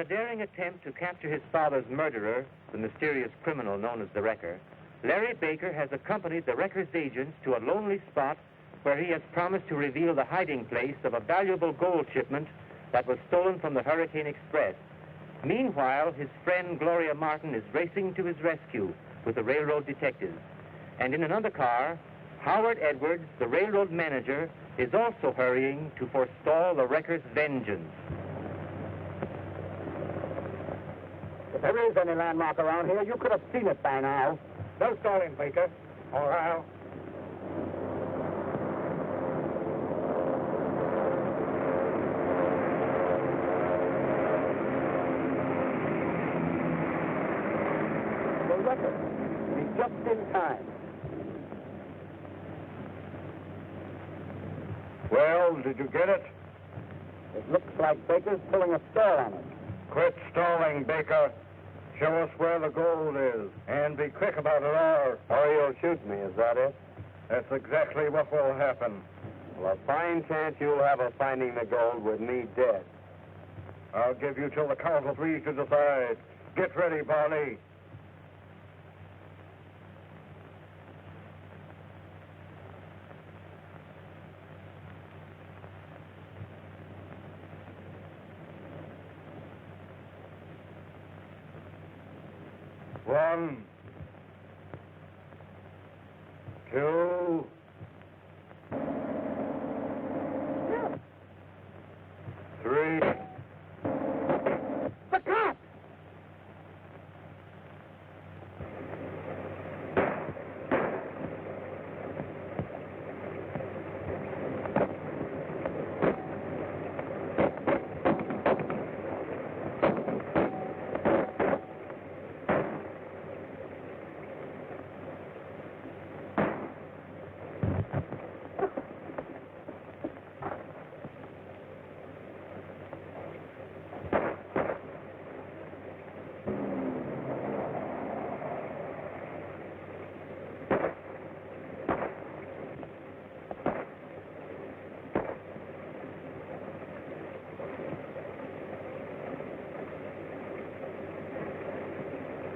a daring attempt to capture his father's murderer, the mysterious criminal known as the Wrecker, Larry Baker has accompanied the Wrecker's agents to a lonely spot where he has promised to reveal the hiding place of a valuable gold shipment that was stolen from the Hurricane Express. Meanwhile, his friend Gloria Martin is racing to his rescue with the railroad detectives. And in another car, Howard Edwards, the railroad manager, is also hurrying to forestall the Wrecker's vengeance. If there is any landmark around here, you could have seen it by now. No stalling, Baker. Or Hal. The Wrecker. He's just in time. Well, did you get it? It looks like Baker's pulling a stall on it. Quit stalling, Baker. Show us where the gold is, and be quick about it, or you'll shoot me, is that it? that's exactly what will happen. Well, a fine chance you'll have of finding the gold with me dead. I'll give you till the count of three to decide. Get ready, Barney. One, two, three. The cops!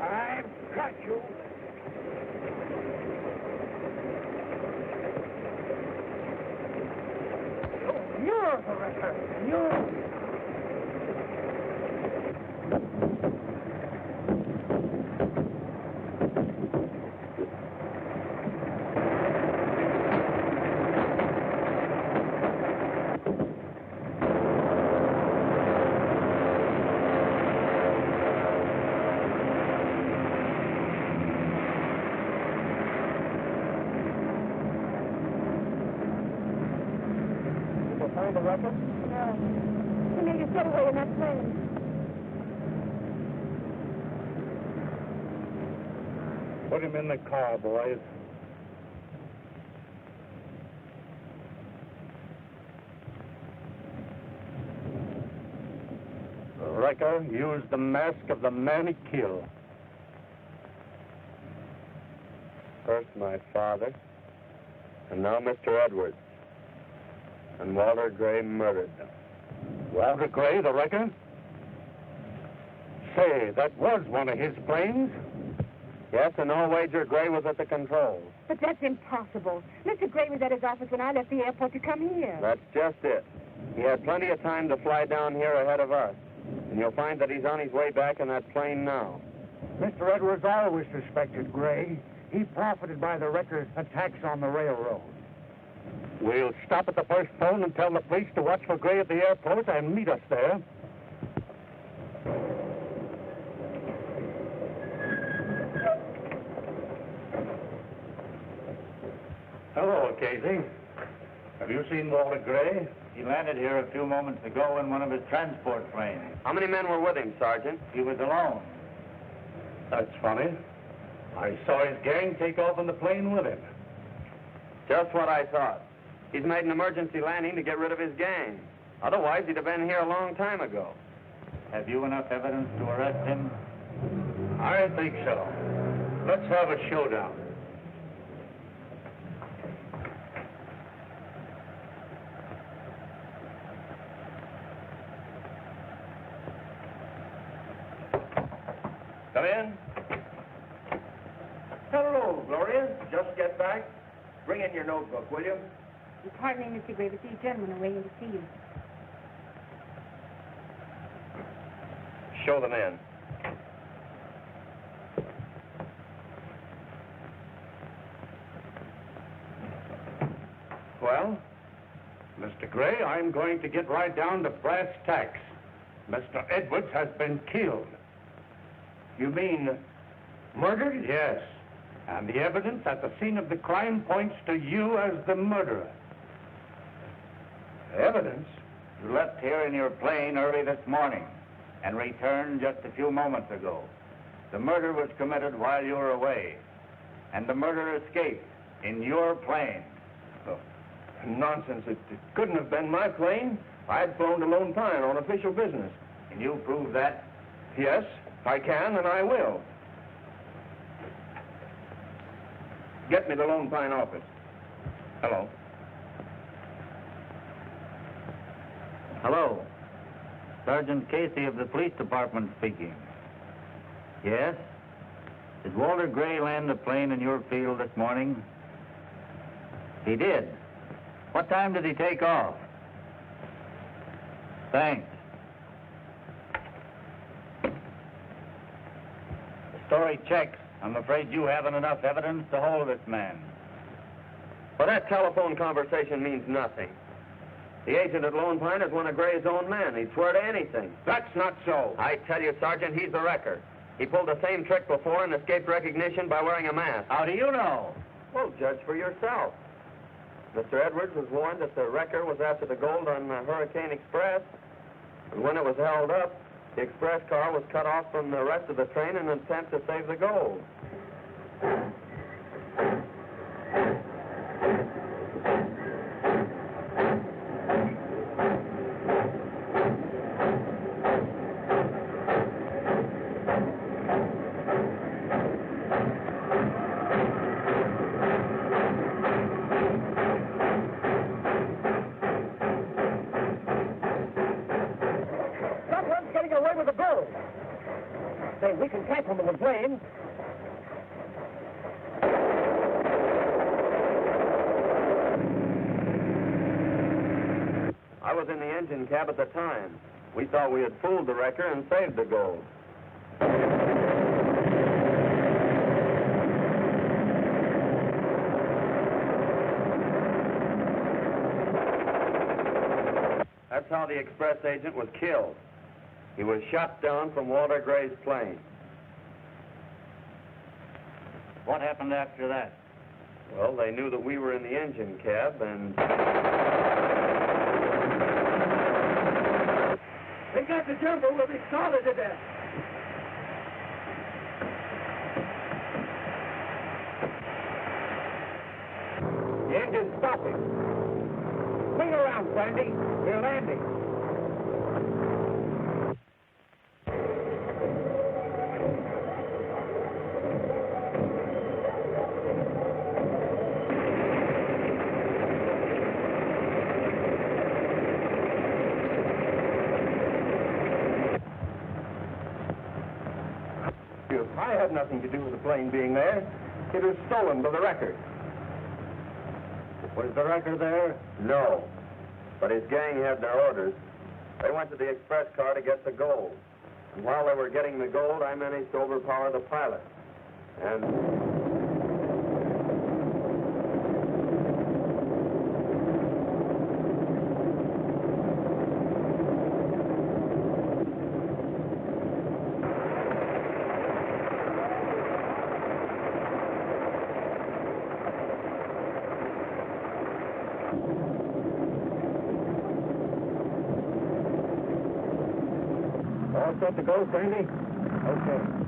I've got you. Oh, you're the Wrecker. You. Find the Wrecker? No. He made a getaway in that plane. Put him in the car, boys. The Wrecker used the mask of the man he killed. First my father, and now Mr. Edwards. And Walter Gray murdered them. Walter Gray, the Wrecker? Say, that was one of his planes. Yes, and no wager Gray was at the controls. But that's impossible. Mr. Gray was at his office when I left the airport to come here. That's just it. He had plenty of time to fly down here ahead of us. And you'll find that he's on his way back in that plane now. Mr. Edwards always suspected Gray. He profited by the Wrecker's attacks on the railroad. We'll stop at the first phone and tell the police to watch for Gray at the airport and meet us there. Hello, Casey. Have you seen Walter Gray? He landed here a few moments ago in one of his transport planes. How many men were with him, Sergeant? He was alone. That's funny. I saw his gang take off in the plane with him. Just what I thought. He's made an emergency landing to get rid of his gang. Otherwise, he'd have been here a long time ago. Have you enough evidence to arrest him? I think so. Let's have a showdown. Come in. Hello, Gloria. Just get back. Bring in your notebook, will you? Pardon me, Mr. Gray, but these gentlemen are waiting to see you. Show them in. Well, Mr. Gray, I'm going to get right down to brass tacks. Mr. Edwards has been killed. You mean murdered? Yes. And the evidence at the scene of the crime points to you as the murderer. Evidence? You left here in your plane early this morning and returned just a few moments ago. The murder was committed while you were away, and the murderer escaped in your plane. Oh, nonsense. It couldn't have been my plane. I had flown to Lone Pine on official business. Can you prove that? Yes, I can, and I will. Get me the Lone Pine office. Hello. Hello. Sergeant Casey of the police department speaking. Yes? Did Walter Gray land the plane in your field this morning? He did. What time did he take off? Thanks. The story checks. I'm afraid you haven't enough evidence to hold this man. Well, that telephone conversation means nothing. The agent at Lone Pine is one of Gray's own men. He'd swear to anything. That's not so. I tell you, Sergeant, he's the wrecker. He pulled the same trick before and escaped recognition by wearing a mask. How do you know? Well, judge for yourself. Mr. Edwards was warned that the wrecker was after the gold on the Hurricane Express. And when it was held up, the express car was cut off from the rest of the train in an attempt to save the gold. Someone's getting away with the gold. Say, we can catch him in the plane. I was in the engine cab at the time. We thought we had fooled the wrecker and saved the gold. That's how the express agent was killed. He was shot down from Walter Gray's plane. What happened after that? Well, they knew that we were in the engine cab, and They got the jumper. We'll be scalded to death. The engine's stopping. Swing around, Sandy. We're landing. I had nothing to do with the plane being there. It was stolen by the wrecker. Was the wrecker there? No. But his gang had their orders. They went to the express car to get the gold. And while they were getting the gold, I managed to overpower the pilot. And all set to go, Sandy? Okay.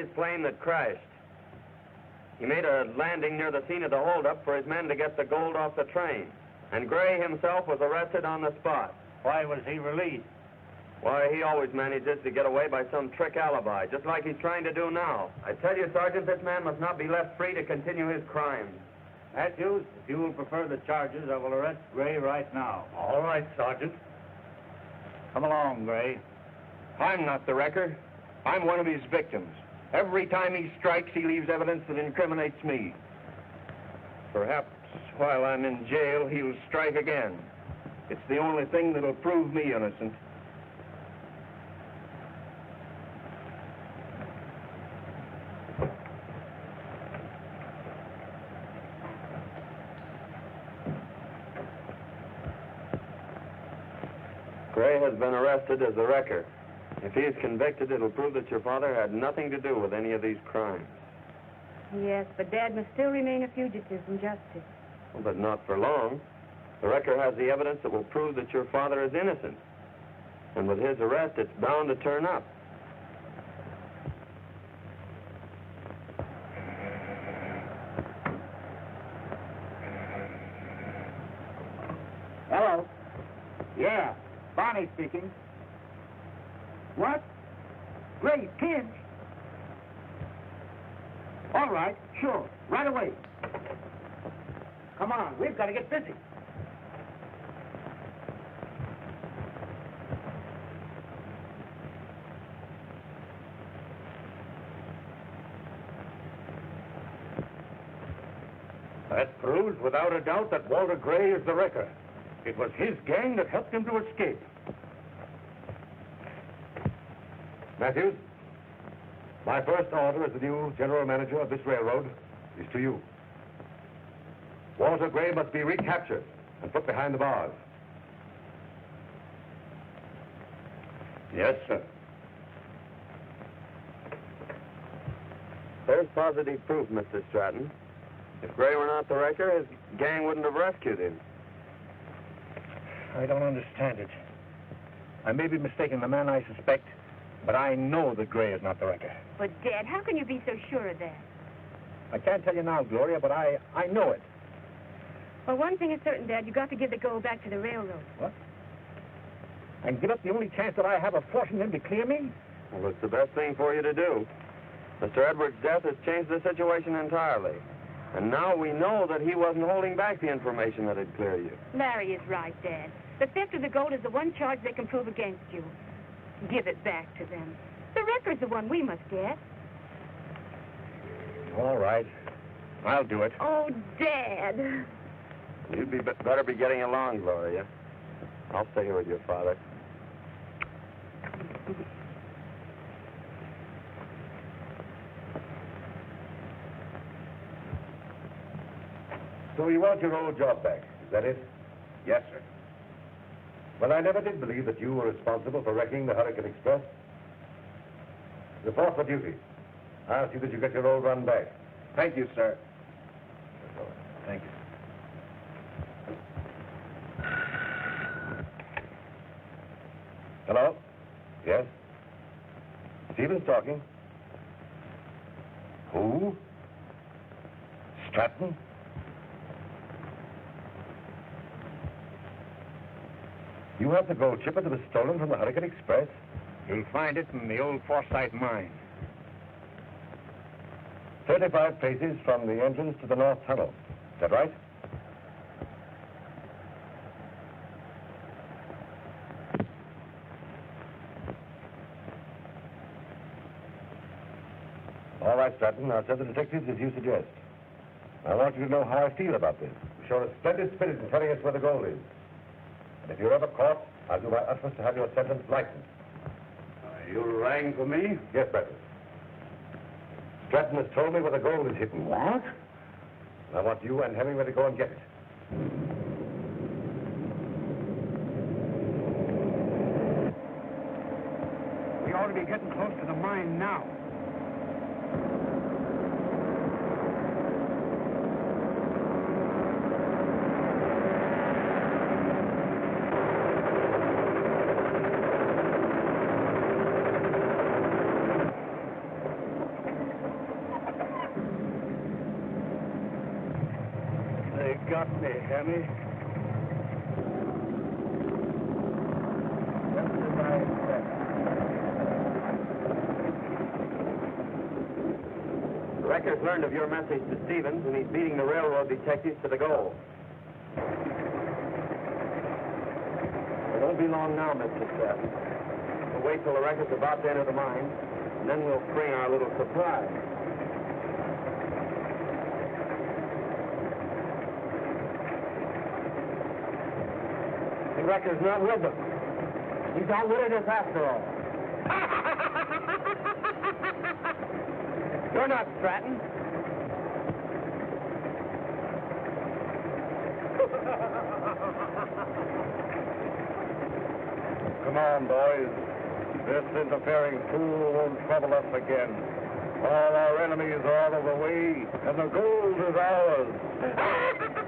Gray's plane that crashed. He made a landing near the scene of the holdup for his men to get the gold off the train. And Gray himself was arrested on the spot. Why was he released? Why, he always manages to get away by some trick alibi, just like he's trying to do now. I tell you, Sergeant, this man must not be left free to continue his crimes. Matthews, if you will prefer the charges, I will arrest Gray right now. All right, Sergeant. Come along, Gray. I'm not the wrecker. I'm one of his victims. Every time he strikes, he leaves evidence that incriminates me. Perhaps while I'm in jail, he'll strike again. It's the only thing that'll prove me innocent. Gray has been arrested as a wrecker. If he is convicted, it'll prove that your father had nothing to do with any of these crimes. Yes, but Dad must still remain a fugitive from justice. Well, but not for long. The wrecker has the evidence that will prove that your father is innocent. And with his arrest, it's bound to turn up. Hello. Yeah, Bonnie speaking. What? Great, kids. All right, sure, right away. Come on, we've got to get busy. That proves without a doubt that Walter Gray is the wrecker. It was his gang that helped him to escape. Matthews, my first order as the new general manager of this railroad is to you. Walter Gray must be recaptured and put behind the bars. Yes, sir. There's positive proof, Mr. Stratton. If Gray were not the wrecker, his gang wouldn't have rescued him. I don't understand it. I may be mistaken the man I suspect, but I know that Gray is not the wrecker. But, Dad, how can you be so sure of that? I can't tell you now, Gloria, but I know it. Well, one thing is certain, Dad. You've got to give the gold back to the railroad. What? And give up the only chance that I have of forcing them to clear me? Well, it's the best thing for you to do. Mr. Edwards' death has changed the situation entirely. And now we know that he wasn't holding back the information that would clear you. Larry is right, Dad. The theft of the gold is the one charge they can prove against you. Give it back to them. The wrecker's the one we must get. All right. I'll do it. Oh, Dad. You'd better be getting along, Gloria. I'll stay here with your father. So you want your old job back, is that it? Yes, sir. Well, I never did believe that you were responsible for wrecking the Hurricane Express. Report for duty. I'll see that you get your old run back. Thank you, sir. Thank you. Hello? Yes? Stevens talking. Who? Stratton? You have the gold chipper that was stolen from the Hurricane Express? You'll find it in the old Forsyth mine. 35 paces from the entrance to the North Tunnel. Is that right? All right, Stratton. I'll send the detectives as you suggest. I want you to know how I feel about this. You've shown a splendid spirit in telling us where the gold is. And if you're ever caught, I'll do my utmost to have your sentence lightened. You rang for me? Yes, Breton. Stratton has told me where the gold is hidden. What? I want you and Hemingway to go and get it. We ought to be getting close to the mine now. got me, Hemmy. Just as I expected. The Wrecker's learned of your message to Stevens, and he's beating the railroad detectives to the goal. It won't be long now, Mr. Seth. We'll wait till the Wrecker's about to enter the mine, and then we'll spring our little surprise. The Wrecker's not with them. He's outwitted us after all. You're not Stratton. Come on, boys. This interfering fool won't trouble us again. All our enemies are out of the way, and the gold is ours.